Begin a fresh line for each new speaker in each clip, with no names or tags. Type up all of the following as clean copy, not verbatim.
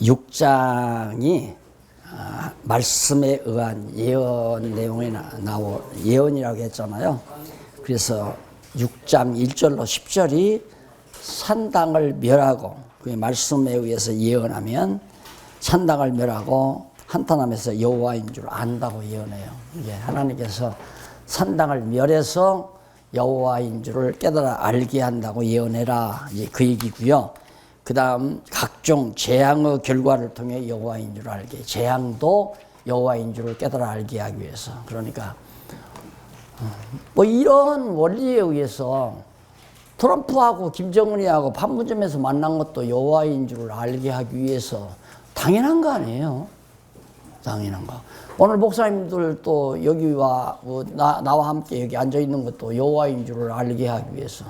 6장이 말씀에 의한 예언 내용이 나오 예언이라고 했잖아요. 그래서 6장 1절로 10절이 산당을 멸하고 그 말씀에 의해서 예언하면 산당을 멸하고 한탄하면서 여호와인 줄 안다고 예언해요. 이게 하나님께서 산당을 멸해서 여호와인 줄을 깨달아 알게 한다고 예언해라. 이제 그 얘기고요. 그 다음 각종 재앙의 결과를 통해 여호와인 줄 알게, 재앙도 여호와인 줄을 깨달아 알게 하기 위해서. 그러니까 뭐 이런 원리에 의해서 트럼프하고 김정은이하고 판문점에서 만난 것도 여호와인 줄을 알게 하기 위해서 당연한 거 아니에요? 당연한 거. 오늘 목사님들 또 여기와 나와 함께 여기 앉아 있는 것도 여호와인 줄을 알게 하기 위해서.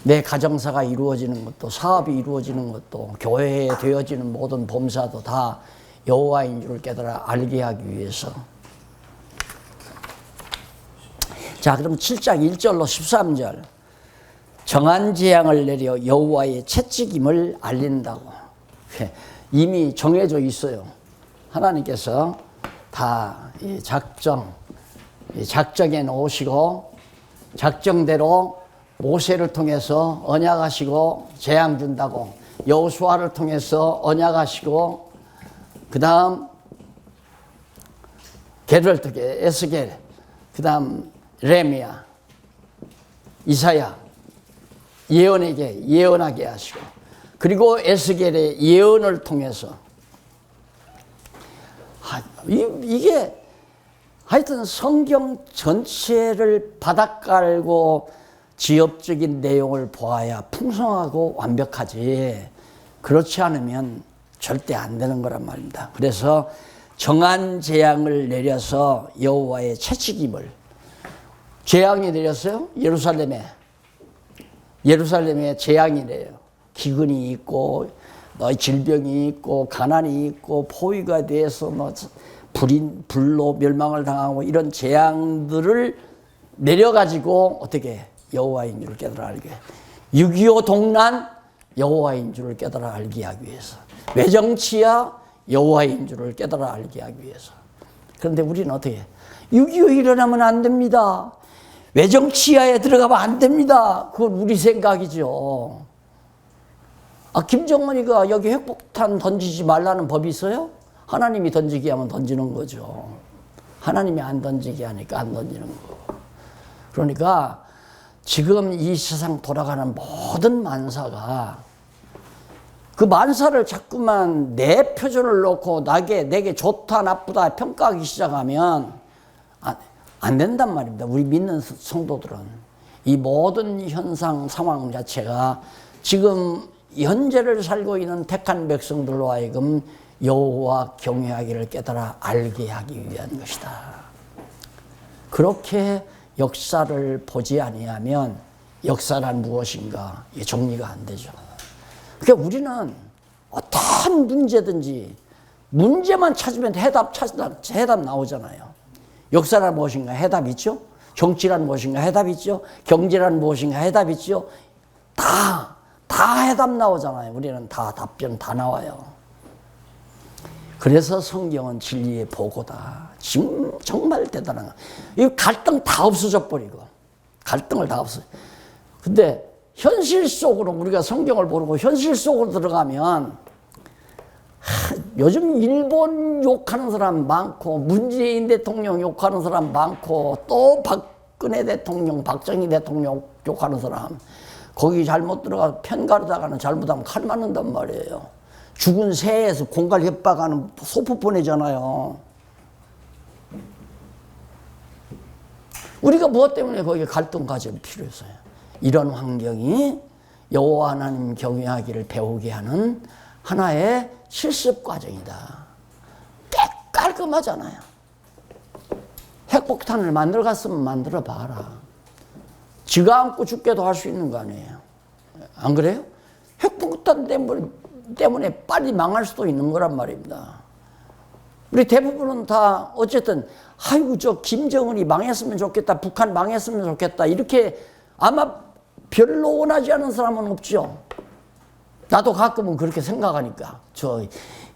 내 가정사가 이루어지는 것도, 사업이 이루어지는 것도, 교회에 되어지는 모든 범사도 다 여호와인 줄을 깨달아 알게 하기 위해서. 자, 그럼 7장 1절로 13절. 정한 재앙을 내려 여호와의 채찍임을 알린다고. 이미 정해져 있어요. 하나님께서 다 작정해 놓으시고 작정대로 모세를 통해서 언약하시고 재앙 준다고, 여호수아를 통해서 언약하시고, 그 다음 게르트게 에스겔, 그 다음 레미야, 이사야 예언에게 예언하게 하시고, 그리고 에스겔의 예언을 통해서 이게 하여튼 성경 전체를 바닥 깔고 지엽적인 내용을 보아야 풍성하고 완벽하지, 그렇지 않으면 절대 안 되는 거란 말입니다. 그래서 정한 재앙을 내려서 여호와의 채찍임을, 재앙이 내렸어요. 예루살렘에 재앙이 내려요. 기근이 있고 질병이 있고 가난이 있고 포위가 돼서 불로 멸망을 당하고 이런 재앙들을 내려가지고 어떻게 여호와인 줄을 깨달아 알게, 6.25 동란 여호와인 줄을 깨달아 알게 하기 위해서, 외정치하 여호와인 줄을 깨달아 알게 하기 위해서. 그런데 우리는 어떻게 6.25 일어나면 안 됩니다, 외정치하에 들어가면 안 됩니다, 그건 우리 생각이죠. 김정은이가 여기 핵폭탄 던지지 말라는 법이 있어요? 하나님이 던지게 하면 던지는 거죠. 하나님이 안 던지게 하니까 안 던지는 거. 그러니까 지금 이 세상 돌아가는 모든 만사가, 그 만사를 자꾸만 내 표준을 놓고 내게 좋다 나쁘다 평가하기 시작하면 안 된단 말입니다. 우리 믿는 성도들은 이 모든 현상 상황 자체가 지금 현재를 살고 있는 택한 백성들로 하여금 여호와 경외하기를 깨달아 알게 하기 위한 것이다. 그렇게 역사를 보지 아니하면 역사란 무엇인가 이게 정리가 안 되죠. 그러니까 우리는 어떤 문제든지 문제만 찾으면 해답 나오잖아요. 역사란 무엇인가 해답 있죠. 정치란 무엇인가 해답 있죠. 경제란 무엇인가 해답 있죠. 다 해답 나오잖아요. 우리는 다 답변 다 나와요. 그래서 성경은 진리의 보고다. 지금 정말 대단한 거. 이 갈등 다 없어져 버리고, 갈등을 다 없어. 근데 현실 속으로 우리가 성경을 모르고 현실 속으로 들어가면 요즘 일본 욕하는 사람 많고, 문재인 대통령 욕하는 사람 많고, 또 박근혜 대통령, 박정희 대통령 욕하는 사람, 거기 잘못 들어가 편 가르다가는 잘못하면 칼 맞는단 말이에요. 죽은 새에서 공갈 협박하는 소포 보내잖아요. 우리가 무엇 때문에 거기에 갈등 가질 필요했어요? 이런 환경이 여호와 하나님 경외하기를 배우게 하는 하나의 실습 과정이다. 깔끔하잖아요. 핵폭탄을 만들어 갔으면 만들어 봐라. 지가 안고 죽게도 할 수 있는 거 아니에요? 안 그래요? 핵폭탄 때문에 빨리 망할 수도 있는 거란 말입니다. 우리 대부분은 다 어쨌든 아이고 저 김정은이 망했으면 좋겠다, 북한 망했으면 좋겠다, 이렇게 아마 별로 원하지 않은 사람은 없죠. 나도 가끔은 그렇게 생각하니까 저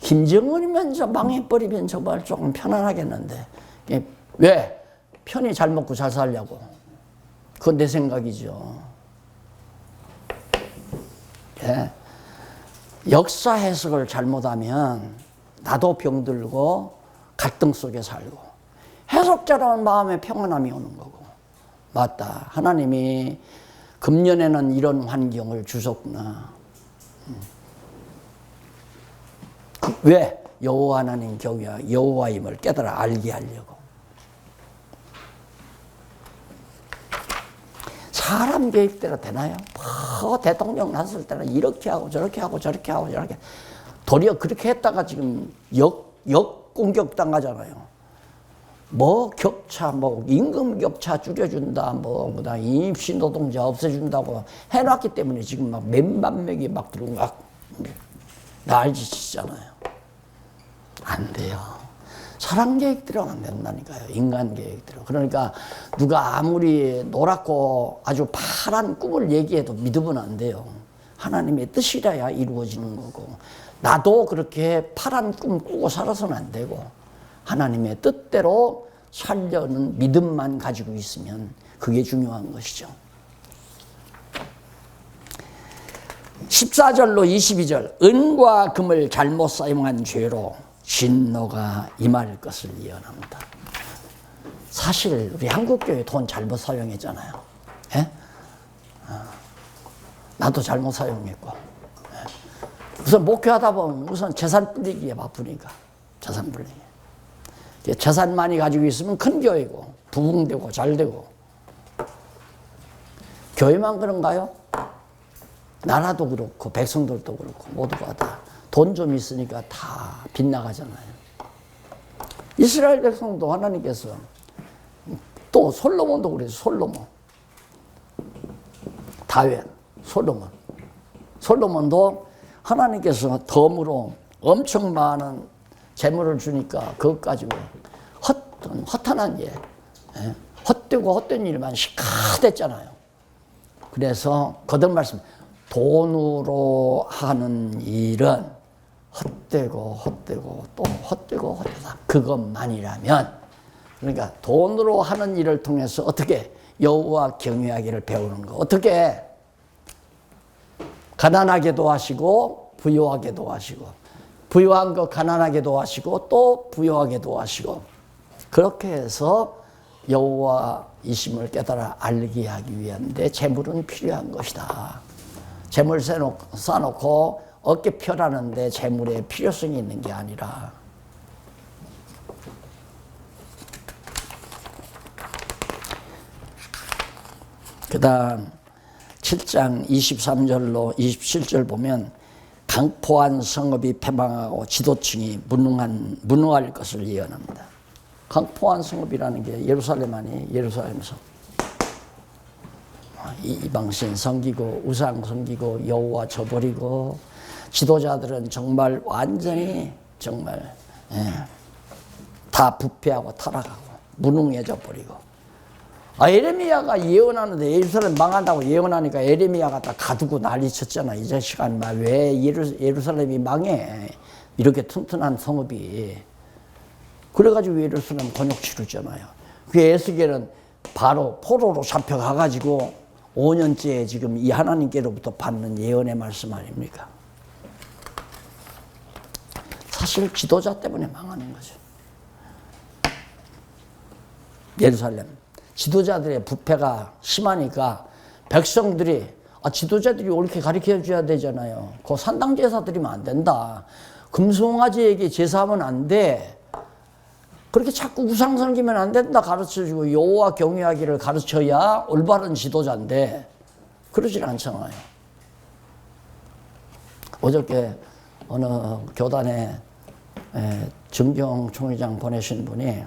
김정은이면 저 망해버리면 정말 조금 편안하겠는데 왜? 편히 잘 먹고 잘 살려고. 그건 내 생각이죠. 예. 역사 해석을 잘못하면 나도 병들고 갈등 속에 살고 해석자라는 마음에 평안함이 오는 거고. 맞다. 하나님이 금년에는 이런 환경을 주셨구나. 왜? 여호와 하나님 경외와 여호와임을 깨달아 알게 하려고. 사람 계획대로 되나요? 대통령 났을 때는 이렇게 하고 저렇게 하고 저렇게 하고 저렇게. 도리어 그렇게 했다가 지금 역공격 당하잖아요. 뭐 격차, 뭐 임금 격차 줄여준다, 뭐 그다음 임시 노동자 없애준다고 해놨기 때문에 지금 막 몇만 명이 막 들어오고 막 난리치잖아요. 안 돼요. 사람 계획대로는 안 된다니까요. 인간 계획대로. 그러니까 누가 아무리 노랗고 아주 파란 꿈을 얘기해도 믿으면 안 돼요. 하나님의 뜻이라야 이루어지는 거고. 나도 그렇게 파란 꿈 꾸고 살아서는 안 되고 하나님의 뜻대로 살려는 믿음만 가지고 있으면 그게 중요한 것이죠. 14절로 22절 은과 금을 잘못 사용한 죄로 진노가 임할 것을 예언합니다. 사실 우리 한국교회 돈 잘못 사용했잖아요. 예? 나도 잘못 사용했고. 우선 목회하다 보면 우선 재산 불리기에 바쁘니까. 재산 불리기. 재산 많이 가지고 있으면 큰 교회고 부흥되고 잘되고. 교회만 그런가요? 나라도 그렇고 백성들도 그렇고 모두가 다 돈 좀 있으니까 다 빗나가잖아요. 이스라엘 백성도 하나님께서 또 솔로몬도 그래서 솔로몬, 다윗, 솔로몬도 하나님께서 덤으로 엄청 많은 재물을 주니까 그것 가지고 허탄한 예, 헛되고 헛된 일만 시카댔잖아요. 그래서 거듭 말씀, 돈으로 하는 일은 헛되고 또 헛되고 헛되다. 그것만이라면, 그러니까 돈으로 하는 일을 통해서 어떻게 여호와 경외하기를 배우는 거. 어떻게 가난하게도 하시고 부유하게도 하시고, 부유한 거 가난하게도 하시고 또 부유하게도 하시고, 그렇게 해서 여호와이심을 깨달아 알게 하기 위한데 재물은 필요한 것이다. 재물 쌓아놓고 어깨 펴라는데 재물에 필요성이 있는 게 아니라. 그 다음 7장 23절로 27절 보면 강포한 성읍이 패망하고 지도층이 무능할 것을 예언합니다. 강포한 성읍이라는 게 예루살렘 아니에요? 예루살렘 성. 이방신 섬기고 우상 섬기고 여호와 저버리고 지도자들은 정말 완전히 정말 다 부패하고 타락하고 무능해져 버리고. 에레미야가 예언하는데 예루살렘 망한다고 예언하니까 에레미야가 다 가두고 난리 쳤잖아. 이 자식아, 왜 예루살렘이 망해? 이렇게 튼튼한 성읍이. 그래가지고 예루살렘 곤욕 치르잖아요. 그 에스겔은 바로 포로로 잡혀가가지고 5년째 지금 이 하나님께로부터 받는 예언의 말씀 아닙니까? 사실 지도자 때문에 망하는 거죠. 예루살렘. 지도자들의 부패가 심하니까 백성들이 지도자들이 옳게 가르쳐 줘야 되잖아요. 그 산당 제사 드리면 안 된다. 금송아지에게 제사하면 안 돼. 그렇게 자꾸 우상 섬기면 안 된다 가르쳐주고 여호와 경외하기를 가르쳐야 올바른 지도자인데 그러질 않잖아요. 어저께 어느 교단에 정경 총회장 보내신 분이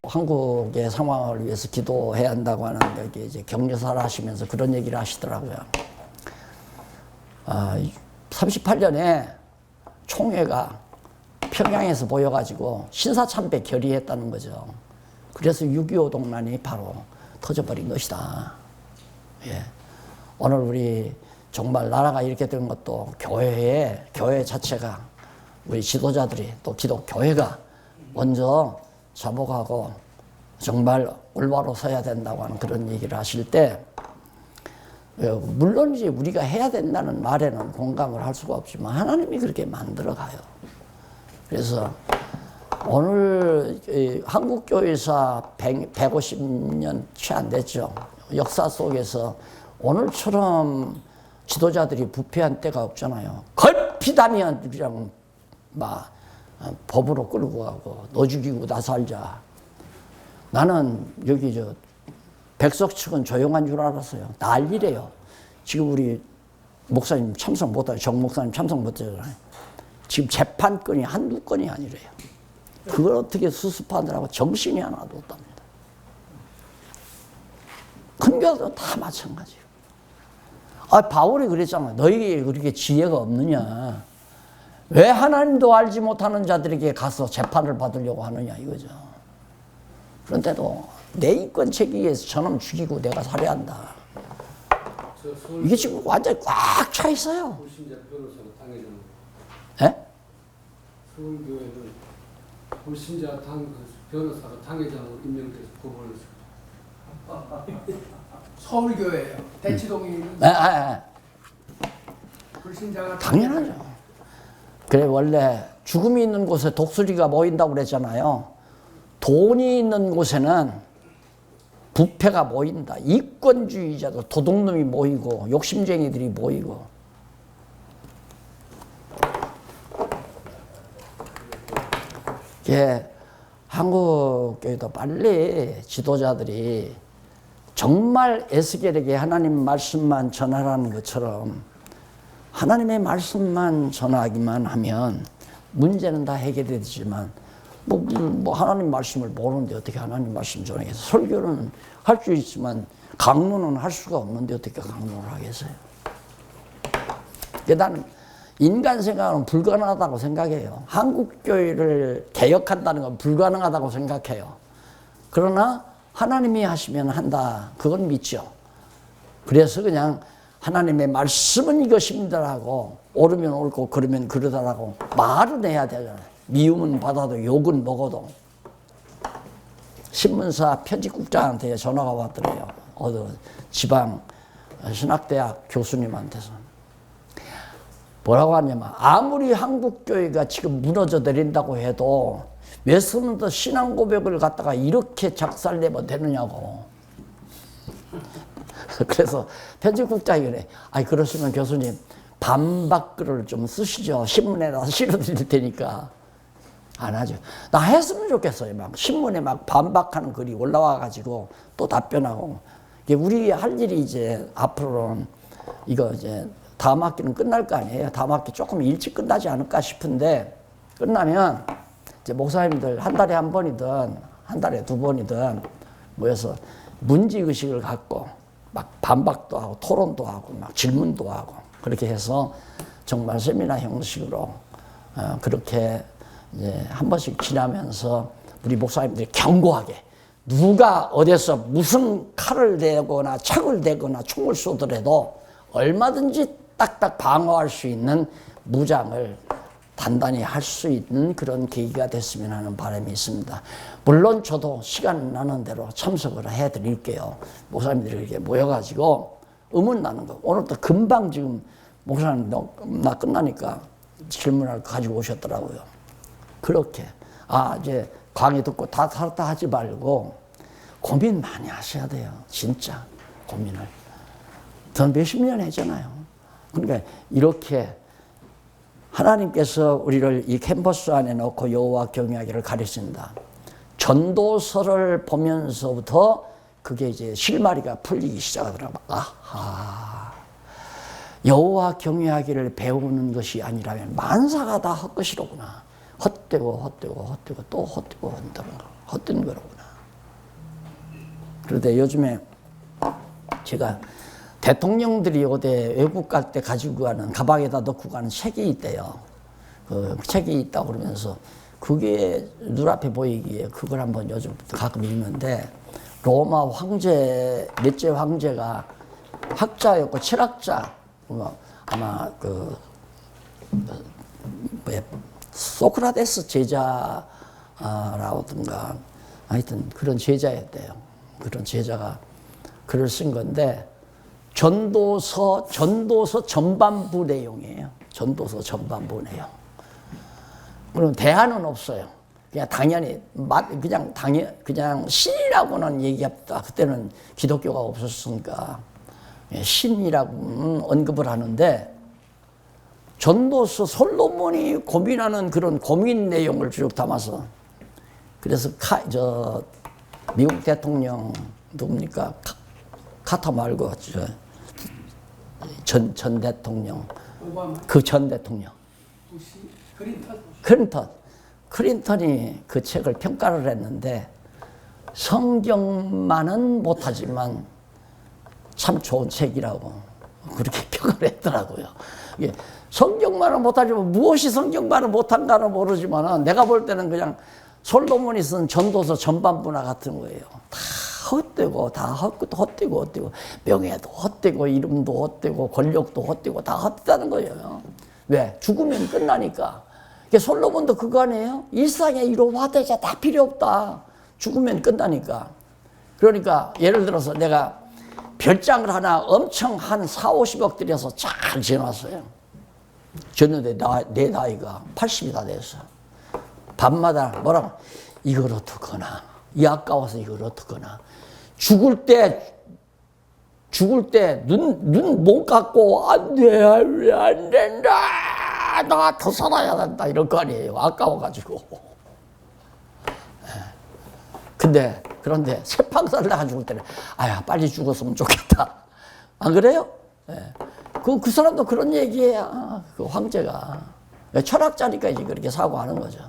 한국의 상황을 위해서 기도해야 한다고 하는데 이제 격려사를 하시면서 그런 얘기를 하시더라고요. 38년에 총회가 평양에서 모여가지고 신사참배 결의했다는 거죠. 그래서 6.25 동란이 바로 터져버린 것이다. 예. 오늘 우리 정말 나라가 이렇게 된 것도 교회 자체가 우리 지도자들이 또 기독교회가 먼저 자복하고 정말 올바로 서야 된다고 하는 그런 얘기를 하실 때 물론 이제 우리가 해야 된다는 말에는 공감을 할 수가 없지만 하나님이 그렇게 만들어 가요. 그래서 오늘 한국교회사 150년 채 안 됐죠. 역사 속에서 오늘처럼 지도자들이 부패한 때가 없잖아요. 걸핏하면 그냥 막 법으로 끌고 가고 너 죽이고 나 살자. 나는 여기 백석 측은 조용한 줄 알았어요. 난리래요. 지금 우리 목사님 참석 못하죠. 정 목사님 참석 못하잖아요. 지금 재판건이 한두 건이 아니래요. 그걸 어떻게 수습하느라고 정신이 하나도 없답니다. 큰 교회도 다 마찬가지예요. 바울이 그랬잖아요. 너희에게 그렇게 지혜가 없느냐. 왜 하나님도 알지 못하는 자들에게 가서 재판을 받으려고 하느냐 이거죠. 그런데도 내 인권 책임에서 저놈 죽이고 내가 살해한다. 이게 지금 완전히 꽉 차 있어요.
불신자 변호사가 당해준.
예?
서울교회는 불신자 변호사가 당회장으로 임명돼서 법원을
서울교회예요. 대치동에 있는 불신자가
당연하죠. 그래 원래 죽음이 있는 곳에 독수리가 모인다고 그랬잖아요. 돈이 있는 곳에는 부패가 모인다. 이권주의자들, 도둑놈이 모이고 욕심쟁이들이 모이고. 예, 한국교회도 빨리 지도자들이 정말 에스겔에게 하나님 말씀만 전하라는 것처럼 하나님의 말씀만 전하기만 하면 문제는 다 해결되지만 뭐 하나님 말씀을 모르는데 어떻게 하나님 말씀 전하겠어요? 설교는 할 수 있지만 강론은 할 수가 없는데 어떻게 강론을 하겠어요? 나는 인간 생각은 불가능하다고 생각해요. 한국교회를 개혁한다는 건 불가능하다고 생각해요. 그러나 하나님이 하시면 한다. 그건 믿죠. 그래서 그냥 하나님의 말씀은 이것입니다라고 옳으면 옳고 그러면 그러다라고 말은 해야 되잖아요. 미움은 받아도 욕은 먹어도. 신문사 편집국장한테 전화가 왔더래요. 지방 신학대학 교수님한테서. 뭐라고 하냐면 아무리 한국교회가 지금 무너져 내린다고 해도 왜 신앙 고백을 갖다가 이렇게 작살내면 되느냐고. 그래서 편집국장이 그래. 그러시면 교수님 반박글을 좀 쓰시죠. 신문에다 실어드릴 테니까. 안 하죠. 나 했으면 좋겠어요. 막 신문에 막 반박하는 글이 올라와가지고 또 답변하고. 우리 할 일이 이제 앞으로는 이거 이제 다음 학기는 끝날 거 아니에요. 다음 학기 조금 일찍 끝나지 않을까 싶은데 끝나면 이제 목사님들 한 달에 한 번이든 한 달에 두 번이든 모여서 문제의식을 갖고 막 반박도 하고 토론도 하고 막 질문도 하고 그렇게 해서 정말 세미나 형식으로 그렇게 이제 한 번씩 지나면서 우리 목사님들이 견고하게 누가 어디서 무슨 칼을 대거나 창을 대거나 총을 쏘더라도 얼마든지 딱딱 방어할 수 있는 무장을 단단히 할 수 있는 그런 계기가 됐으면 하는 바람이 있습니다. 물론 저도 시간 나는 대로 참석을 해드릴게요. 목사님들이 이렇게 모여가지고 의문 나는 거. 오늘도 금방 지금 목사님 나 끝나니까 질문을 가지고 오셨더라고요. 그렇게 이제 강의 듣고 다 하지 말고 고민 많이 하셔야 돼요. 진짜 고민을. 전 몇십 년 했잖아요. 그러니까 이렇게 하나님께서 우리를 이 캔버스 안에 넣고 여호와 경외하기를 가르친다. 전도서를 보면서부터 그게 이제 실마리가 풀리기 시작하더라고요. 여호와 경외하기를 배우는 것이 아니라면 만사가 다 헛것이로구나. 헛되고 또 헛되고 헛된 거로구나. 그런데 요즘에 제가 대통령들이 어디 외국 갈 때 가지고 가는 가방에다 넣고 가는 책이 있대요. 그 책이 있다고 그러면서 그게 눈앞에 보이기에 그걸 한번 요즘 가끔 읽는데 로마 황제 넷째 황제가 학자였고 철학자 아마 소크라테스 제자라든가 하여튼 그런 제자였대요. 그런 제자가 글을 쓴 건데 전도서 전반부 내용이에요. 전도서 전반부 내용. 그럼 대안은 없어요. 그냥 당연히 그냥 신이라고는 얘기했다. 그때는 기독교가 없었으니까 신이라고 언급을 하는데 전도서 솔로몬이 고민하는 그런 고민 내용을 쭉 담아서 그래서 미국 대통령 누굽니까? 카터 말고 전 대통령
오바마,
그 전 대통령
부시, 클린턴.
클린턴이 그 책을 평가를 했는데 성경만은 못하지만 참 좋은 책이라고 그렇게 평가를 했더라고요. 이게 성경만은 못하지만 무엇이 성경만은 못한가는 모르지만 내가 볼 때는 그냥 솔로몬이 쓴 전도서 전반부나 같은 거예요. 다 헛되고 다 헛되고 명예도 헛되고 이름도 헛되고 권력도 헛되고 다 헛되다는 거예요. 왜? 죽으면 끝나니까. 솔로몬도 그거 아니에요? 일상에 이런 화대자 다 필요 없다. 죽으면 끝나니까. 그러니까 예를 들어서 내가 별장을 하나 엄청 한 4, 50억 들여서 잘 지어놨어요. 지었는데 내 나이가 80이 다 됐어. 밤마다 뭐라고? 이걸 어떡하나. 이 아까워서 이걸 어떡하나. 죽을 때 눈 못 감고 안 돼, 안 된다. 나 더 살아야 된다. 이럴 거 아니에요. 아까워가지고. 그런데 세팡 살다가 죽을 때는 아야 빨리 죽었으면 좋겠다. 안 그래요? 그 사람도 그런 얘기예요. 그 황제가. 철학자니까 이제 그렇게 사고하는 거죠.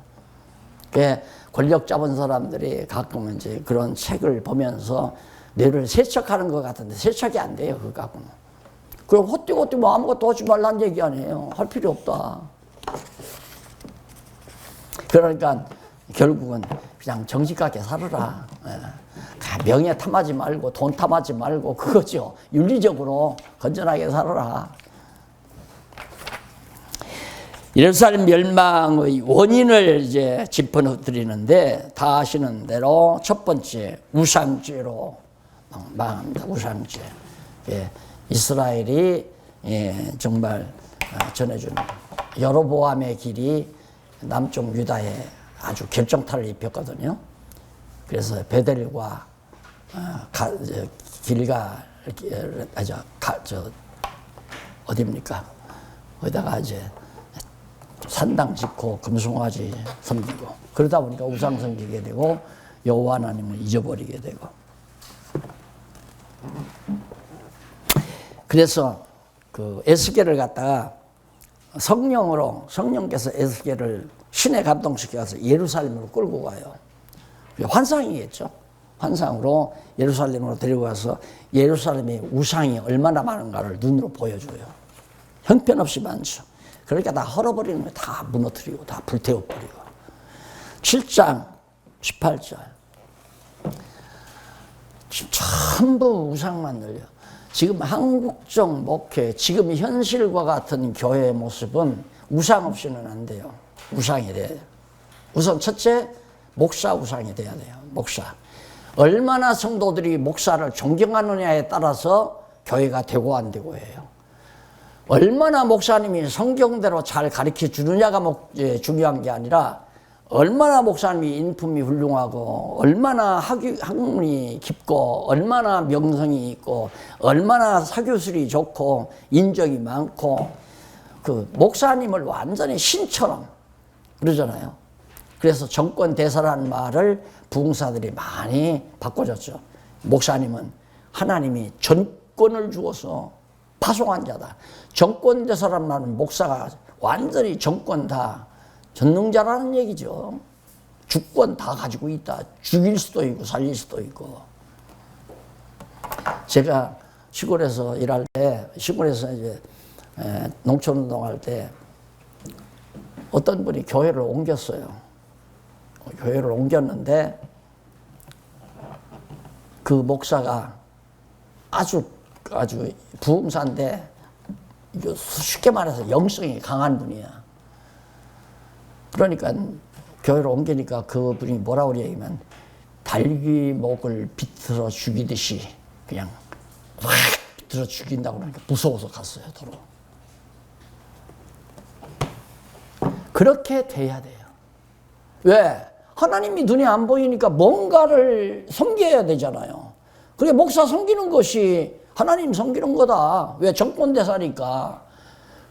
권력 잡은 사람들이 가끔 이제 그런 책을 보면서 뇌를 세척하는 것 같은데 세척이 안 돼요. 그거 갖고는. 그럼 헛되고 뭐 아무것도 하지 말라는 얘기 아니에요. 할 필요 없다. 그러니까 결국은 그냥 정직하게 살아라. 명예 탐하지 말고 돈 탐하지 말고 그거죠. 윤리적으로 건전하게 살아라. 예루살렘 멸망의 원인을 이제 짚어드리는데 다 아시는 대로 첫 번째 우상죄로 망합니다. 우상죄. 이스라엘이 정말 전해준 여로보암의 길이 남쪽 유다에 아주 결정타를 입혔거든요. 그래서 베델과 어디입니까? 거기다가 이제 산당 짓고 금송아지 섬기고 그러다 보니까 우상 섬기게 되고 여호와 하나님을 잊어버리게 되고 그래서 그 에스겔을 갖다가 성령께서 에스겔을 신에 감동시켜서 예루살렘으로 끌고 가요. 환상이겠죠. 환상으로 예루살렘으로 데리고 가서 예루살렘의 우상이 얼마나 많은가를 눈으로 보여줘요. 형편없이 많죠. 그러니까 다 헐어버리는 거예요. 다 무너뜨리고 다 불태워버리고. 7장 18절 전부 우상만 늘려. 지금 한국적 목회, 지금 현실과 같은 교회의 모습은 우상 없이는 안 돼요. 우상이 돼야 돼요. 우선 첫째, 목사 우상이 돼야 돼요. 목사. 얼마나 성도들이 목사를 존경하느냐에 따라서 교회가 되고 안 되고 해요. 얼마나 목사님이 성경대로 잘 가르쳐 주느냐가 중요한 게 아니라 얼마나 목사님이 인품이 훌륭하고 얼마나 학문이 깊고 얼마나 명성이 있고 얼마나 사교술이 좋고 인정이 많고 그 목사님을 완전히 신처럼 그러잖아요. 그래서 정권 대사라는 말을 부흥사들이 많이 바꿔줬죠. 목사님은 하나님이 전권을 주어서 파송한 자다. 정권 대사라는 말은 목사가 완전히 정권 다 전능자라는 얘기죠. 주권 다 가지고 있다. 죽일 수도 있고 살릴 수도 있고. 제가 시골에서 일할 때, 시골에서 이제 농촌운동할 때 어떤 분이 교회를 옮겼어요. 교회를 옮겼는데 그 목사가 아주 부흥사인데 이거 쉽게 말해서 영성이 강한 분이야. 그러니까 교회로 옮기니까 그분이 뭐라고 그러냐면 달기 목을 비틀어 죽이듯이 그냥 확 비틀어 죽인다고 그러니까 무서워서 갔어요, 도로. 그렇게 돼야 돼요. 왜? 하나님이 눈에 안 보이니까 뭔가를 섬겨야 되잖아요. 그게 목사 섬기는 것이 하나님 섬기는 거다. 왜? 정권대사니까.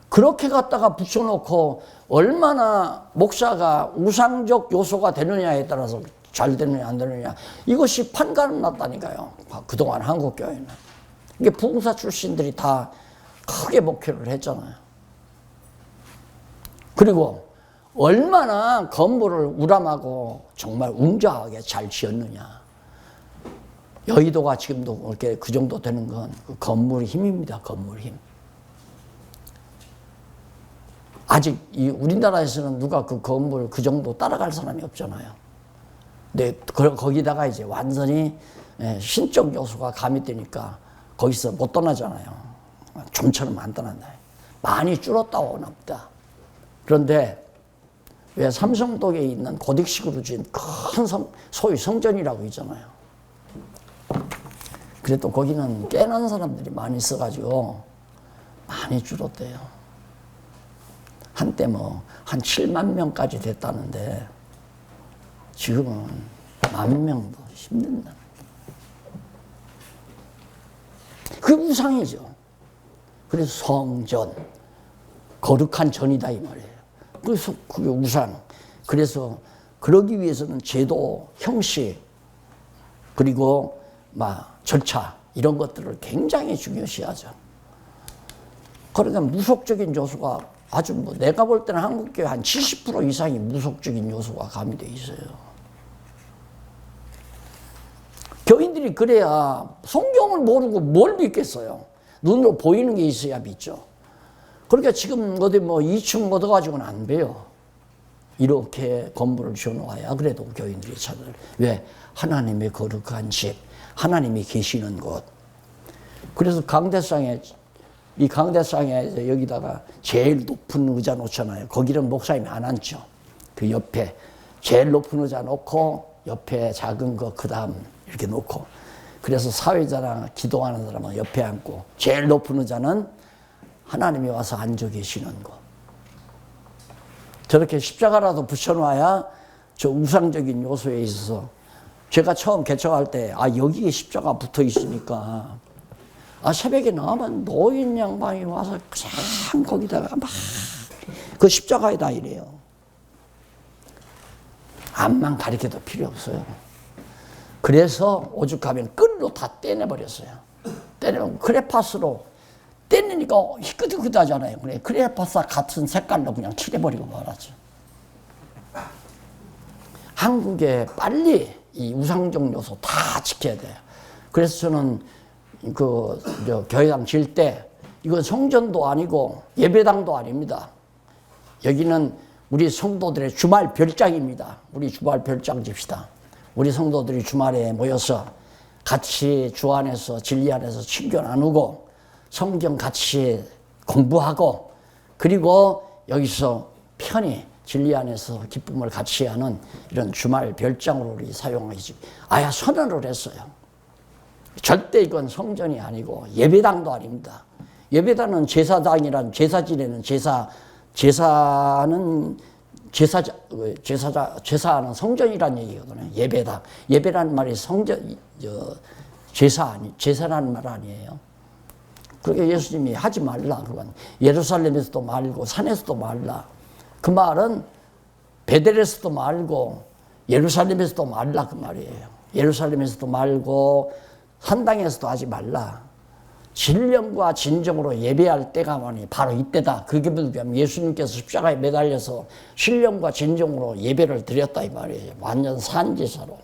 그렇게 갖다가 붙여놓고 얼마나 목사가 우상적 요소가 되느냐에 따라서 잘 되느냐 안 되느냐 이것이 판가름 났다니까요. 그동안 한국교회는. 이게 부흥사 출신들이 다 크게 목회를 했잖아요. 그리고 얼마나 건물을 우람하고 정말 웅장하게 잘 지었느냐. 여의도가 지금도 이렇게 그 정도 되는 건 그 건물의 힘입니다. 건물 힘. 아직 이 우리나라에서는 누가 그 건물 그 정도 따라갈 사람이 없잖아요. 근데 거기다가 이제 완전히 신적 요소가 가미되니까 거기서 못 떠나잖아요. 좀처럼 안 떠난다. 많이 줄었다고 납니다. 그런데 왜 삼성동에 있는 고딕식으로 지은 큰 소위 성전이라고 있잖아요. 그래도 거기는 깨난 사람들이 많이 있어가지고 많이 줄었대요. 한때 뭐 한 7만 명까지 됐다는데 지금은 10,000명도 힘든다. 그게 우상이죠. 그래서 성전, 거룩한 전이다 이 말이에요. 그래서 그게 우상. 그래서 그러기 위해서는 제도, 형식, 그리고 막 절차 이런 것들을 굉장히 중요시하죠. 그러니까 무속적인 요소가 아주 뭐 내가 볼 때는 한국교회 한 70% 이상이 무속적인 요소가 가미되어 있어요. 교인들이 그래야 성경을 모르고 뭘 믿겠어요. 눈으로 보이는 게 있어야 믿죠. 그러니까 지금 어디 뭐 2층 얻어가지고는 안 돼요. 이렇게 건물을 지어놓아야 그래도 교인들이 찾아요. 왜? 하나님의 거룩한 집, 하나님이 계시는 곳. 그래서 이 강대상에 여기다가 제일 높은 의자 놓잖아요. 거기는 목사님이 안 앉죠. 그 옆에 제일 높은 의자 놓고 옆에 작은 거 그 다음 이렇게 놓고 그래서 사회자랑 기도하는 사람은 옆에 앉고 제일 높은 의자는 하나님이 와서 앉아 계시는 거. 저렇게 십자가라도 붙여놔야 저 우상적인 요소에 있어서 제가 처음 개척할 때 여기에 십자가 붙어 있으니까 새벽에 나오면 노인 양반이 와서 그냥 거기다가 막 그 십자가에다 이래요. 암만 가리켜도 필요 없어요. 그래서 오죽하면 끈으로 다 떼내버렸어요. 떼내면 크레파스로 떼내니까 희끗희끗하잖아요. 그래 크레파스 같은 색깔로 그냥 칠해버리고 말았죠. 한국에 빨리 이 우상적 요소 다 지켜야 돼요. 그래서 저는 교회당 질 때 이건 성전도 아니고 예배당도 아닙니다. 여기는 우리 성도들의 주말 별장입니다. 우리 주말 별장 집시다. 우리 성도들이 주말에 모여서 같이 주 안에서 진리 안에서 친교 나누고 성경 같이 공부하고 그리고 여기서 편히 진리 안에서 기쁨을 같이 하는 이런 주말 별장으로 우리 사용하지 선언을 했어요. 절대 이건 성전이 아니고 예배당도 아닙니다. 예배당은 제사장이란 제사지내는 제사는 성전이란 얘기거든요. 예배라는 말이 제사라는 말 아니에요. 그러니까 예수님이 하지 말라. 그건 예루살렘에서도 말고 산에서도 말라. 그 말은 베델에서도 말고 예루살렘에서도 말라 그 말이에요. 예루살렘에서도 말고 산당에서도 하지 말라. 진령과 진정으로 예배할 때가 바로 이때다. 그게 뭐냐면 예수님께서 십자가에 매달려서 신령과 진정으로 예배를 드렸다 이 말이에요. 완전 산제사로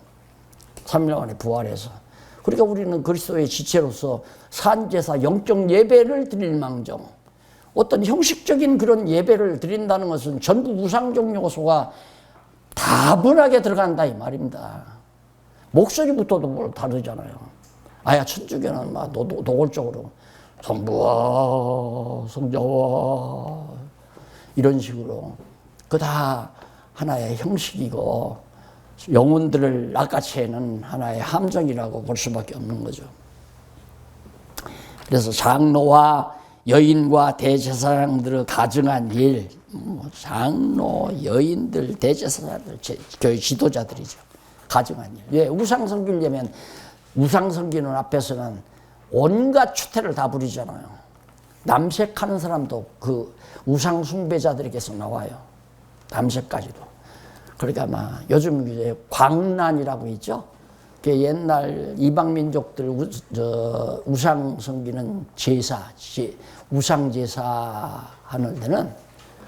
3일 만에 부활해서. 그러니까 우리는 그리스도의 지체로서 산제사 영적 예배를 드릴 망정 어떤 형식적인 그런 예배를 드린다는 것은 전부 우상적 요소가 다분하게 들어간다 이 말입니다. 목소리부터도 뭘 다르잖아요. 천주교는 막 노골적으로 성부와 성자와 이런 식으로 그 다 하나의 형식이고 영혼들을 낚아채는 하나의 함정이라고 볼 수밖에 없는 거죠. 그래서 장로와 여인과 대제사장들을 가증한 일, 장로, 여인들, 대제사장들, 교회 지도자들이죠. 가증한 일. 왜? 우상 섬기려면 우상 섬기는 앞에서는 온갖 추태를 다 부리잖아요. 남색하는 사람도 그 우상 숭배자들에게서 나와요. 남색까지도. 그러니까 막 요즘 이제 광란이라고 있죠. 그 옛날 이방 민족들 우상 섬기는 제사, 우상 제사 하는 데는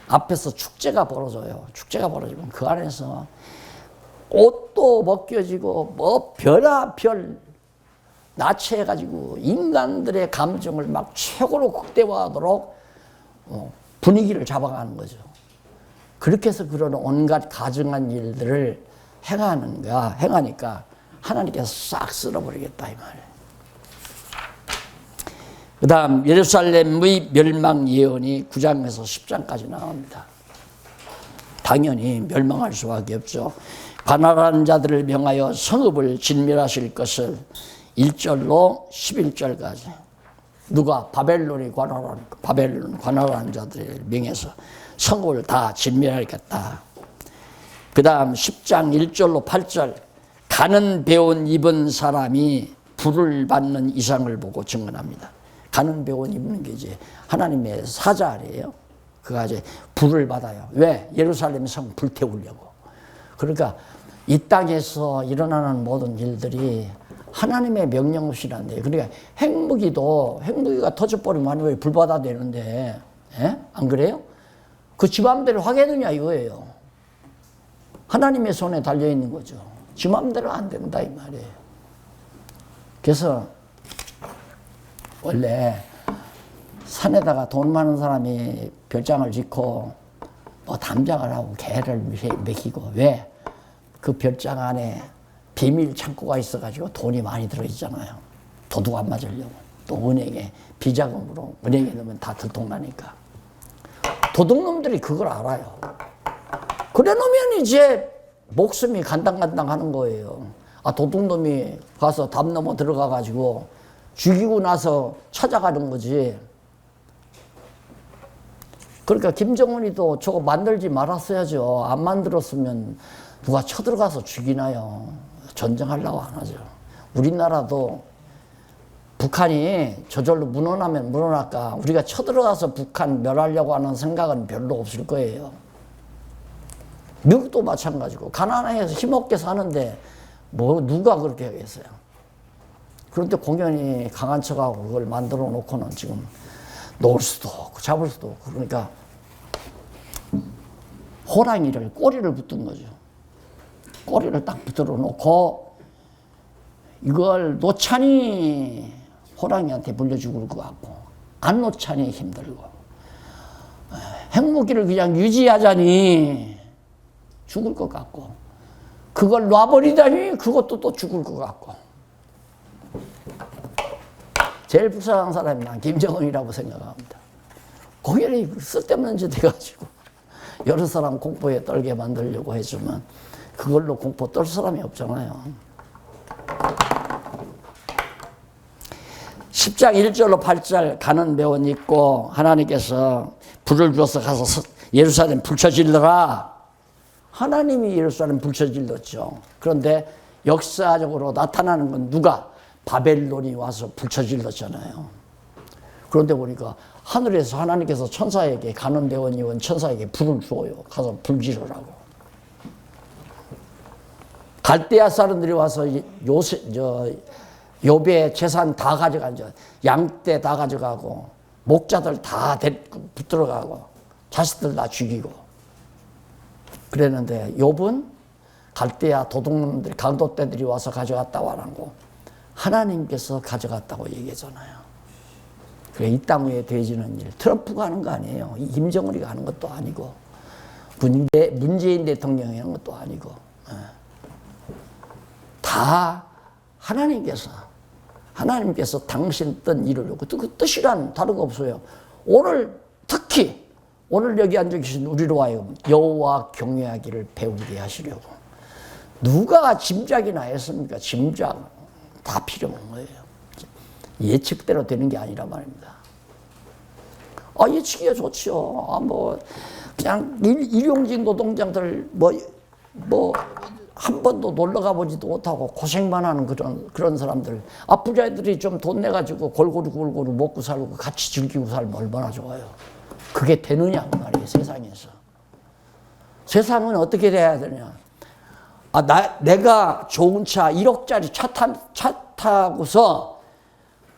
앞에서 축제가 벌어져요. 축제가 벌어지면 그 안에서 옷도 벗겨지고 뭐 별아별 나체해가지고 인간들의 감정을 막 최고로 극대화하도록 분위기를 잡아가는 거죠. 그렇게 해서 그런 온갖 가증한 일들을 행하니까 하나님께서 싹 쓸어버리겠다 이 말이에요. 그 다음 예루살렘의 멸망 예언이 9장에서 10장까지 나옵니다. 당연히 멸망할 수밖에 없죠. 관할하는 자들을 명하여 성읍을 진멸하실 것을 1절로 11절까지 누가 바벨론 관할하는 자들을 명해서 성읍을 다 진멸하겠다. 그 다음 10장 1절로 8절 가는 배옷 입은 사람이 불을 받는 이상을 보고 증언합니다. 가는 배옷 입는 게 이제 하나님의 사자래요. 그가 이제 불을 받아요. 왜? 예루살렘 성 불태우려고. 그러니까 이 땅에서 일어나는 모든 일들이 하나님의 명령 없이 안 돼요. 그러니까 핵무기가 터져버리면 왜 불받아 되는데, 예? 안 그래요? 그 지 맘대로 하겠느냐 이거예요. 하나님의 손에 달려있는 거죠. 지 맘대로 안 된다 이 말이에요. 그래서 원래 산에다가 돈 많은 사람이 별장을 짓고 뭐 담장을 하고 개를 먹이고 왜? 그 별장 안에 비밀 창고가 있어가지고 돈이 많이 들어있잖아요. 도둑 안 맞으려고. 또 은행에 비자금으로 은행에 넣으면 다 들통나니까. 도둑놈들이 그걸 알아요. 그래 놓으면 이제 목숨이 간당간당 하는 거예요. 아, 도둑놈이 가서 담 넘어 들어가가지고 죽이고 나서 찾아가는 거지. 그러니까 김정은이도 저거 만들지 말았어야죠. 안 만들었으면 누가 쳐들어가서 죽이나요? 전쟁하려고 안 하죠. 우리나라도 북한이 저절로 무너나면 무너날까 우리가 쳐들어가서 북한 멸하려고 하는 생각은 별로 없을 거예요. 미국도 마찬가지고 가난해서 힘없게 사는데 뭐 누가 그렇게 하겠어요. 그런데 공연히 강한 척하고 그걸 만들어 놓고는 지금 놓을 수도 없고 잡을 수도 없고 그러니까 호랑이를 꼬리를 붙든 거죠. 꼬리를 딱 붙들어 놓고 이걸 놓자니 호랑이한테 물려 죽을 것 같고 안 놓자니 힘들고 핵무기를 그냥 유지하자니 죽을 것 같고 그걸 놔버리다니 그것도 또 죽을 것 같고 제일 불쌍한 사람이 난 김정은이라고 생각합니다. 공연히 쓸데없는 짓 해가지고 여러 사람 공포에 떨게 만들려고 해주면 그걸로 공포 떨 사람이 없잖아요. 10장 1절로 8절 가는 배옷 입고 하나님께서 불을 주어서 가서 예루살렘 불쳐질러라. 하나님이 예루살렘 불쳐질렀죠. 그런데 역사적으로 나타나는 건 누가? 바벨론이 와서 불쳐질렀잖아요. 그런데 보니까 하늘에서 하나님께서 천사에게 가는 배옷 입은 천사에게 불을 주어요. 가서 불 지르라고. 갈대아 사람들이 와서 욥의 재산 다 가져간 양떼 다 가져가고 목자들 다 붙들어가고 자식들 다 죽이고 그랬는데 욥은 갈대아 도둑놈들 강도떼들이 와서 가져갔다고 안 하고 하나님께서 가져갔다고 얘기하잖아요. 그래 이 땅 위에 되어지는 일 트럼프가 하는 거 아니에요. 김정은이가 하는 것도 아니고 문재인 대통령이 하는 것도 아니고 다 하나님께서 하나님께서 당신 뜻 이루려고 그 뜻이란 다른 거 없어요. 오늘 특히 오늘 여기 앉아 계신 우리로 하여금 여호와 경외하기를 배우게 하시려고. 누가 짐작이나 했습니까? 짐작 다 필요 없는 거예요. 예측대로 되는 게 아니라 말입니다. 예측이야 좋지요. 그냥 일용직 노동자들 한 번도 놀러 가보지도 못하고 고생만 하는 그런 사람들, 부자들이 좀 돈 내가지고 골고루 먹고 살고 같이 즐기고 살면 얼마나 좋아요. 그게 되느냐 그 말이에요. 세상에서. 세상은 어떻게 돼야 되냐. 내가 좋은 차 1억짜리 차 타고서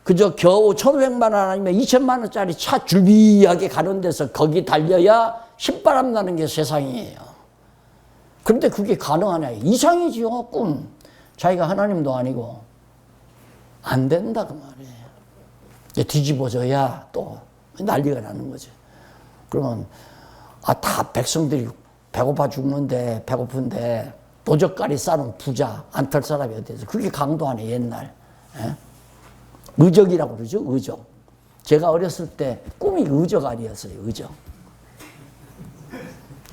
그저 겨우 1,500만 원 아니면 2,000만 원짜리 차 줄비하게 가는 데서 거기 달려야 신바람 나는 게 세상이에요. 그런데 그게 가능하냐. 이상이지요. 꿈. 자기가 하나님도 아니고 안 된다 그 말이에요. 뒤집어져야 또 난리가 나는 거죠. 그러면 다 백성들이 배고파 죽는데 배고픈데 도적가리 싸는 부자 안 탈 사람이 어디 있어. 그게 강도 안에 옛날. 예? 의적이라고 그러죠. 의적. 제가 어렸을 때 꿈이 의적 아니었어요. 의적.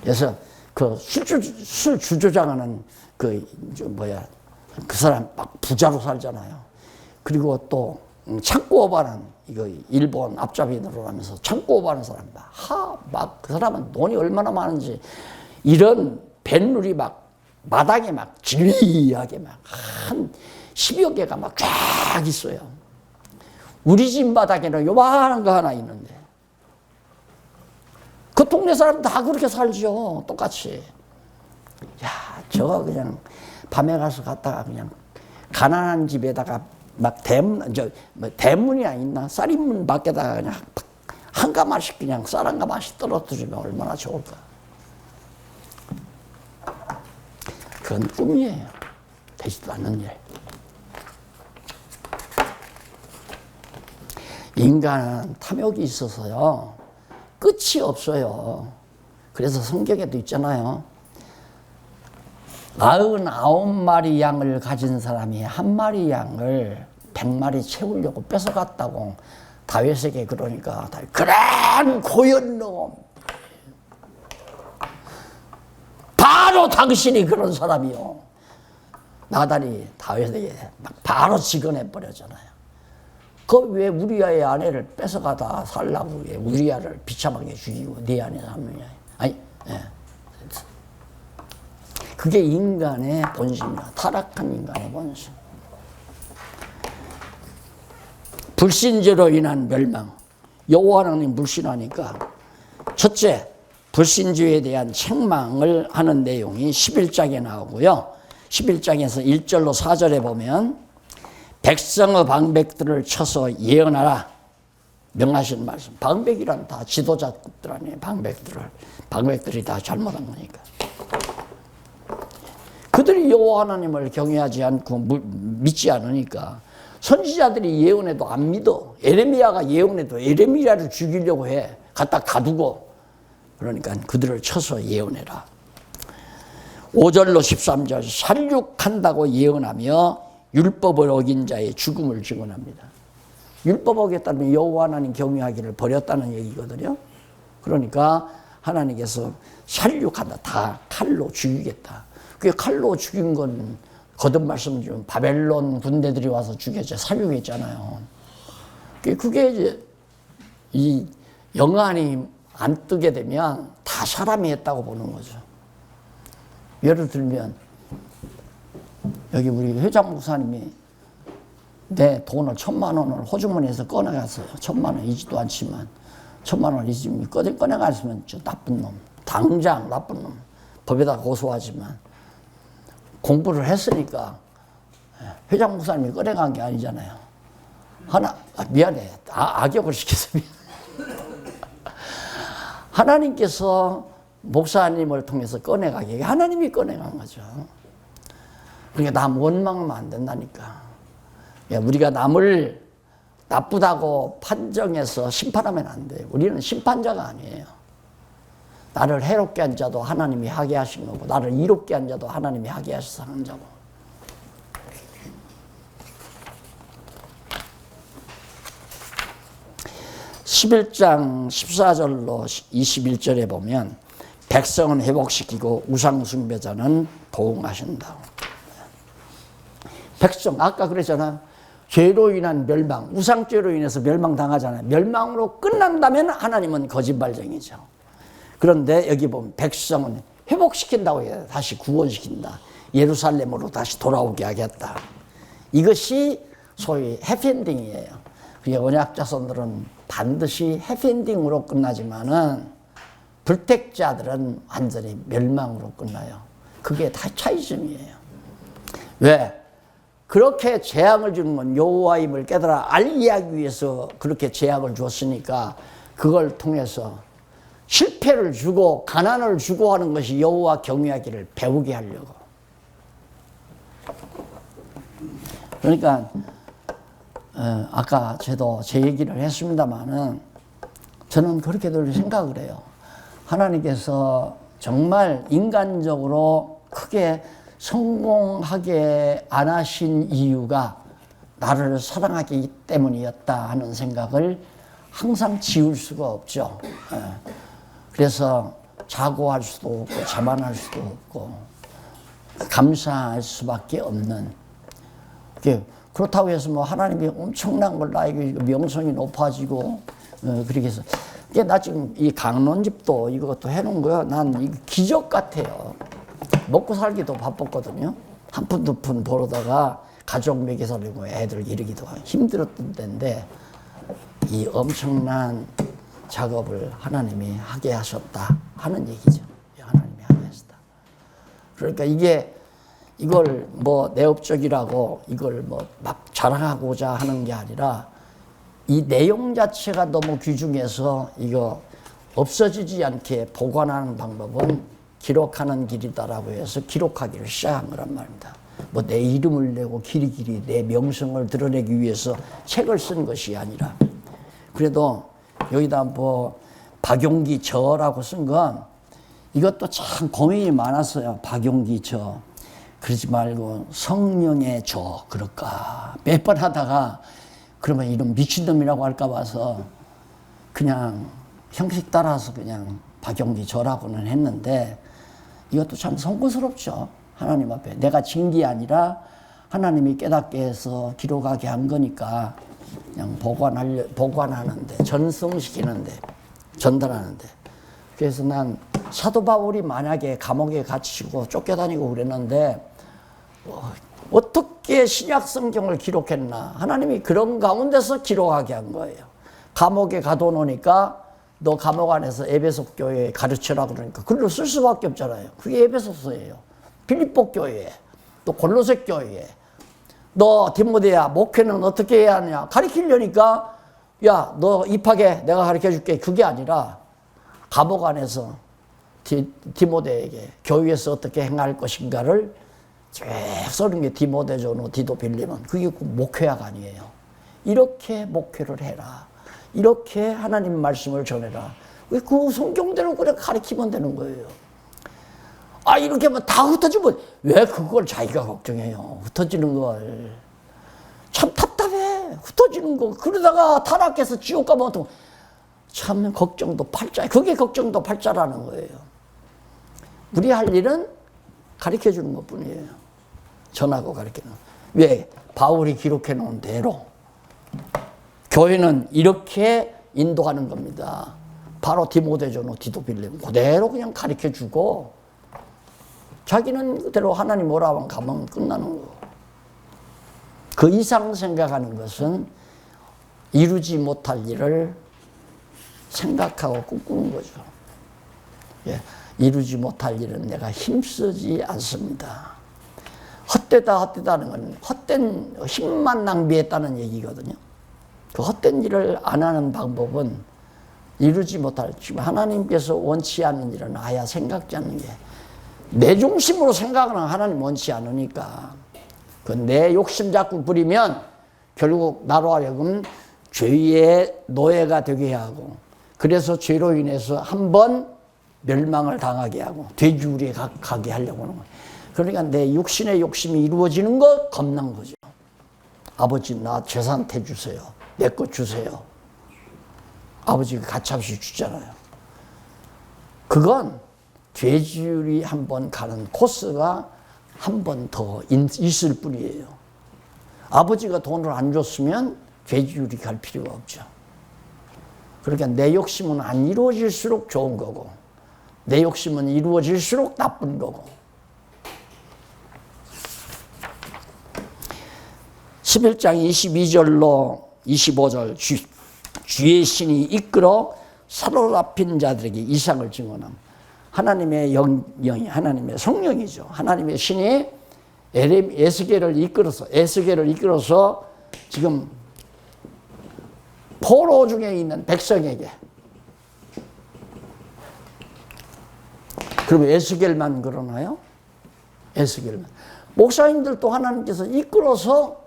그래서 그 술 주조장하는 그 사람 막 부자로 살잖아요. 그리고 또 창고업하는 이거 일본 앞잡이로 하면서 창고업하는 사람 막 그 사람은 돈이 얼마나 많은지 이런 뱃놀이 막 마당에 막 질리하게 막 한 10여 개가 막 쫙 있어요. 우리 집 바닥에는 요만한 거 하나 있는데 그 동네 사람 다 그렇게 살죠. 똑같이. 저거 그냥 밤에 가서 갔다가 그냥 가난한 집에다가 막 대문이 있나? 쌀인문 밖에다가 그냥 한 가마씩 그냥 쌀 한 가마씩 떨어뜨리면 얼마나 좋을까. 그건 꿈이에요. 되지도 않는 일. 인간은 탐욕이 있어서요. 끝이 없어요. 그래서 성경에도 있잖아요. 99마리 양을 가진 사람이 한 마리 양을 100마리 채우려고 뺏어갔다고 다윗에게 그러니까 그런 고연놈 바로 당신이 그런 사람이요. 나단이 다윗에게 막 바로 직언해 버렸잖아요. 그 왜 우리아의 아내를 뺏어가다 살라고 왜 우리아를 비참하게 죽이고 네 아내를 하느냐. 그게 인간의 본심이야. 타락한 인간의 본심. 불신죄로 인한 멸망. 여호와 하나님 불신하니까 첫째, 불신죄에 대한 책망을 하는 내용이 11장에 나오고요. 11장에서 1절로 4절에 보면 백성의 방백들을 쳐서 예언하라. 명하신 말씀. 방백이란 다 지도자급들 아니에요. 방백들이 다 잘못한 거니까. 그들이 여호와 하나님을 경외하지 않고 믿지 않으니까 선지자들이 예언해도 안 믿어. 에레미야가 예언해도 에레미야를 죽이려고 해. 갖다 가두고. 그러니까 그들을 쳐서 예언해라. 5절로 13절 살육한다고 예언하며 율법을 어긴 자의 죽음을 증언합니다. 율법 어겼다면 여호와 하나님 경외하기를 버렸다는 얘기거든요. 그러니까 하나님께서 살육한다. 다 칼로 죽이겠다. 그게 칼로 죽인 건 거듭 말씀 중 바벨론 군대들이 와서 죽였죠. 살육했잖아요. 그게 이제 이 영안이 안 뜨게 되면 다 사람이 했다고 보는 거죠. 예를 들면 여기 우리 회장 목사님이 내 돈을 1,000만 원을 호주머니에서 꺼내갔어요. 1,000만 원이지도 않지만 1,000만 원이지 꺼내갔으면 저 나쁜 놈. 당장 나쁜 놈. 법에다 고소하지만 공부를 했으니까 회장 목사님이 꺼내간 게 아니잖아요. 미안해. 악역을 시켜서 하나님께서 목사님을 통해서 꺼내가게 하나님이 꺼내간 거죠. 그러니까 남 원망하면 안 된다니까. 우리가 남을 나쁘다고 판정해서 심판하면 안 돼요. 우리는 심판자가 아니에요. 나를 해롭게 한 자도 하나님이 하게 하신 거고 나를 이롭게 한 자도 하나님이 하게 하셔서 하는 자고. 11장 14절로 21절에 보면 백성은 회복시키고 우상숭배자는 보응하신다. 백성, 아까 그랬잖아. 죄로 인한 멸망, 우상죄로 인해서 멸망당하잖아요. 멸망으로 끝난다면 하나님은 거짓말쟁이죠. 그런데 여기 보면 백성은 회복시킨다고 해요. 다시 구원시킨다. 예루살렘으로 다시 돌아오게 하겠다. 이것이 소위 해피엔딩이에요. 언약자손들은 반드시 해피엔딩으로 끝나지만은 불택자들은 완전히 멸망으로 끝나요. 그게 다 차이점이에요. 왜? 그렇게 재앙을 주는 건 여호와임을 깨달아 알게 하기 위해서 그렇게 재앙을 주었으니까 그걸 통해서 실패를 주고 가난을 주고 하는 것이 여호와 경외하기를 배우게 하려고. 그러니까 아까 저도 제 얘기를 했습니다마는 저는 그렇게 늘 생각을 해요. 하나님께서 정말 인간적으로 크게 성공하게 안 하신 이유가 나를 사랑하기 때문이었다 하는 생각을 항상 지울 수가 없죠. 그래서 자고할 수도 없고 자만할 수도 없고 감사할 수밖에 없는. 그렇다고 해서 뭐 하나님이 엄청난 걸 나에게 명성이 높아지고 그렇게 해서 나 지금 이 강론집도 이것도 해놓은 거야. 난 이거 기적 같아요. 먹고 살기도 바빴거든요. 한 푼 두 푼 벌어다가 가족 먹여 살리고 애들 기르기도 힘들었던 때인데 이 엄청난 작업을 하나님이 하게 하셨다 하는 얘기죠. 하나님이 하게 하셨다. 그러니까 이걸 뭐 내업적이라고 이걸 뭐 막 자랑하고자 하는 게 아니라 이 내용 자체가 너무 귀중해서 이거 없어지지 않게 보관하는 방법은 기록하는 길이다라고 해서 기록하기를 시작한 거란 말입니다. 뭐 내 이름을 내고 길이길이 내 명성을 드러내기 위해서 책을 쓴 것이 아니라. 그래도 여기다 뭐 박용기 저라고 쓴 건 이것도 참 고민이 많았어요. 박용기 저. 그러지 말고 성령의 저 그럴까. 몇 번 하다가 그러면 이런 미친놈이라고 할까 봐서 그냥 형식 따라서 그냥 박용기 저라고는 했는데 이것도 참 송구스럽죠. 하나님 앞에. 내가 진 게 아니라 하나님이 깨닫게 해서 기록하게 한 거니까 그냥 보관하는데, 전승시키는데, 전달하는데. 그래서 난 사도 바울이 만약에 감옥에 갇히고 쫓겨다니고 그랬는데 어떻게 신약 성경을 기록했나. 하나님이 그런 가운데서 기록하게 한 거예요. 감옥에 가둬놓으니까 너 감옥 안에서 에베소 교회에 가르쳐라 그러니까 글로 쓸 수밖에 없잖아요. 그게 에베소서예요. 빌립보 교회에, 또 골로새 교회에. 너 디모데야, 목회는 어떻게 해야 하냐. 가르치려니까 야, 너 입학해. 내가 가르쳐줄게. 그게 아니라 감옥 안에서 디모데에게 교회에서 어떻게 행할 것인가를 쭉 써는 게 디모데전후, 디도 빌리몬. 그게 목회학 아니에요. 이렇게 목회를 해라. 이렇게 하나님 말씀을 전해라. 왜 그 성경대로 그래 가르치면 되는 거예요. 아, 이렇게 하면 다 흩어지면 왜 그걸 자기가 걱정해요. 흩어지는 걸. 참 답답해. 흩어지는 거. 그러다가 타락해서 지옥 가면 어떡해. 참 걱정도 팔자. 그게 걱정도 팔자라는 거예요. 우리 할 일은 가르쳐 주는 것 뿐이에요. 전하고 가르치는. 왜? 바울이 기록해 놓은 대로. 교회는 이렇게 인도하는 겁니다. 바로 디모데전후, 디도 빌리몬 그대로 그냥 가르쳐 주고 자기는 그대로 하나님 오라고 가면 끝나는 거고. 그 이상 생각하는 것은 이루지 못할 일을 생각하고 꿈꾸는 거죠. 예, 이루지 못할 일은 내가 힘쓰지 않습니다. 헛되다는 건 헛된 힘만 낭비했다는 얘기거든요. 그 헛된 일을 안 하는 방법은 이루지 못할, 지금 하나님께서 원치 않는 일은 아예 생각지 않는 게, 내 중심으로 생각하는 하나님 원치 않으니까 그 내 욕심 자꾸 부리면 결국 나로 하여금 죄의 노예가 되게 하고, 그래서 죄로 인해서 한번 멸망을 당하게 하고 돼지우리에 가게 하려고 하는 거예요. 그러니까 내 육신의 욕심이 이루어지는 거 겁난 거죠. 아버지 나 재산 대주세요. 내 것 주세요. 아버지가 가차없이 주잖아요. 그건 죄지율이 한 번 가는 코스가 한 번 더 있을 뿐이에요. 아버지가 돈을 안 줬으면 죄지율이 갈 필요가 없죠. 그러니까 내 욕심은 안 이루어질수록 좋은 거고 내 욕심은 이루어질수록 나쁜 거고. 11장 22절로 25절 주의 신이 이끌어 사로잡힌 자들에게 이상을 증언함. 하나님의 영이 하나님의 성령이죠. 하나님의 신이 에스겔을 이끌어서 지금 포로 중에 있는 백성에게, 그러면 에스겔만 그러나요? 에스겔만. 목사님들도 하나님께서 이끌어서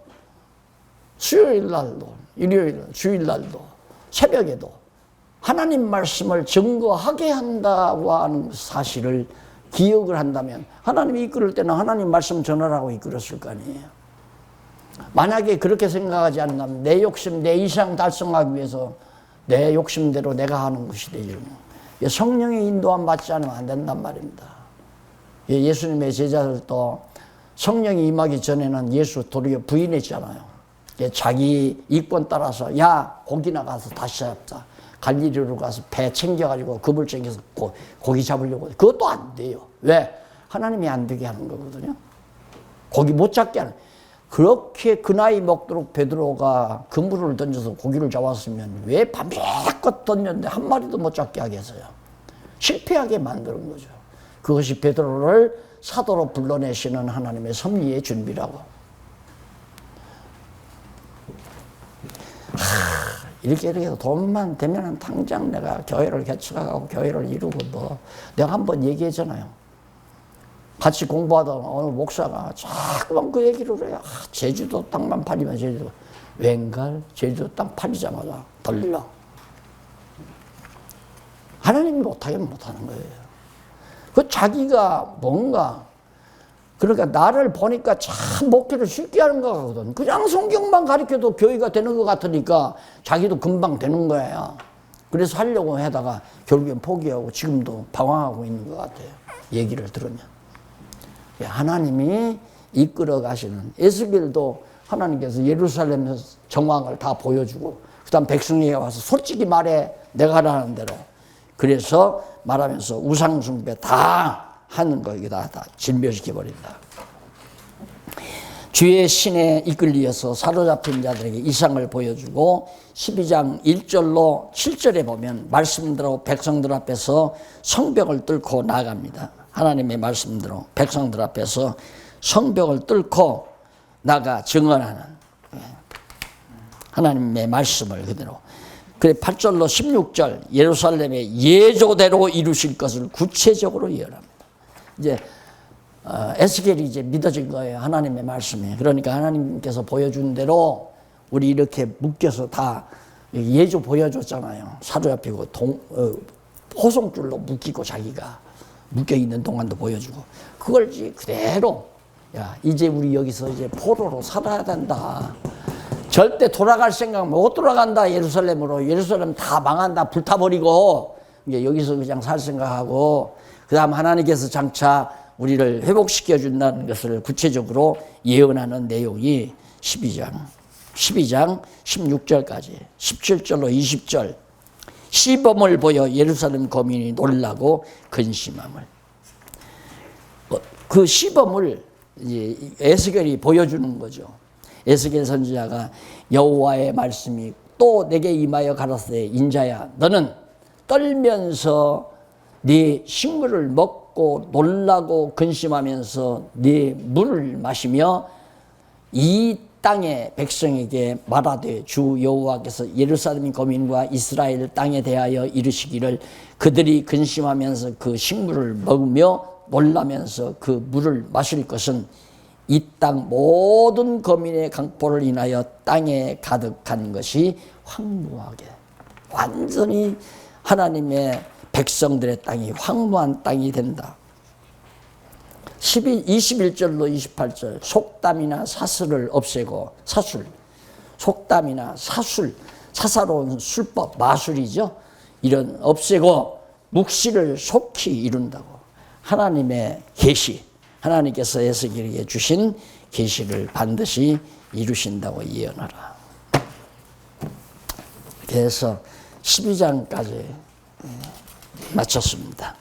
수요일 날도, 일요일 날, 주일 날도, 새벽에도 하나님 말씀을 증거하게 한다고 하는 사실을 기억을 한다면 하나님이 이끌을 때는 하나님 말씀 전하라고 이끌었을 거 아니에요. 만약에 그렇게 생각하지 않는다면 내 욕심, 내 이상 달성하기 위해서 내 욕심대로 내가 하는 것이 되죠. 성령의 인도함 받지 않으면 안 된단 말입니다. 예수님의 제자들도 성령이 임하기 전에는 예수 도리어 부인했잖아요. 자기 이권 따라서 야 고기나 가서 다시 잡자. 갈릴리로 가서 배 챙겨가지고 그물 챙겨서 고기 잡으려고. 그것도 안 돼요. 왜? 하나님이 안 되게 하는 거거든요. 고기 못 잡게 하는. 그렇게 그 나이 먹도록 베드로가 그물을 던져서 고기를 잡았으면 왜 밤새껏 던졌는데 한 마리도 못 잡게 하겠어요. 실패하게 만드는 거죠. 그것이 베드로를 사도로 불러내시는 하나님의 섭리의 준비라고. 이렇게 돈만 되면 당장 내가 교회를 개척하고 교회를 이루고 내가 한번 얘기했잖아요. 같이 공부하던 어느 목사가 자꾸만 그 얘기를 해요. 제주도 땅만 팔리면 제주도. 웬걸? 제주도 땅 팔리자마자 덜러. 하나님이 못하면 못하는 거예요. 그 자기가 뭔가, 그러니까 나를 보니까 참 목회를 쉽게 하는 것 같거든. 그냥 성경만 가르쳐도 교회가 되는 것 같으니까 자기도 금방 되는 거예요. 그래서 하려고 하다가 결국엔 포기하고 지금도 방황하고 있는 것 같아요. 얘기를 들으면. 하나님이 이끌어 가시는, 에스겔도 하나님께서 예루살렘 정황을 다 보여주고 그 다음 백성에게 와서 솔직히 말해 내가 하라는 대로. 그래서 말하면서 우상숭배 다 하는 거 여기다 다 진멸시켜버린다. 주의 신에 이끌리어서 사로잡힌 자들에게 이상을 보여주고 12장 1절로 7절에 보면 말씀대로 백성들 앞에서 성벽을 뚫고 나갑니다. 하나님의 말씀대로 백성들 앞에서 성벽을 뚫고 나가 증언하는 하나님의 말씀을 그대로. 그래 8절로 16절 예루살렘의 예조대로 이루실 것을 구체적으로 예언합니다. 이제 에스겔이 이제 믿어진 거예요. 하나님의 말씀에. 그러니까 하나님께서 보여준 대로 우리 이렇게 묶여서 다 예조 보여줬잖아요. 사로잡히고 호송줄로 묶이고 자기가 묶여있는 동안도 보여주고 그걸 이제 그대로 야 이제 우리 여기서 이제 포로로 살아야 된다. 절대 돌아갈 생각 못 돌아간다. 예루살렘으로. 예루살렘 다 망한다. 불타버리고 이제 여기서 그냥 살 생각하고 그 다음 하나님께서 장차 우리를 회복시켜 준다는 것을 구체적으로 예언하는 내용이 12장 16절까지 17절로 20절 시범을 보여 예루살렘 거민이 놀라고 근심함을. 그 시범을 에스겔이 보여주는 거죠. 에스겔 선지자가 여호와의 말씀이 또 내게 임하여 가라사대 인자야 너는 떨면서 네 식물을 먹고 놀라고 근심하면서 네 물을 마시며 이 땅의 백성에게 말하되 주 여호와께서 예루살렘 거민과 이스라엘 땅에 대하여 이르시기를 그들이 근심하면서 그 식물을 먹으며 놀라면서 그 물을 마실 것은 이 땅 모든 거민의 강포를 인하여 땅에 가득한 것이 황무하게 완전히 하나님의 백성들의 땅이 황무한 땅이 된다. 21절로 28절 속담이나 사슬을 없애고 속담이나 사술 사사로운 술법, 마술이죠. 이런 없애고 묵시를 속히 이룬다고. 하나님의 계시, 하나님께서 에스겔에게 주신 계시를 반드시 이루신다고 예언하라. 그래서 12장까지 마쳤습니다.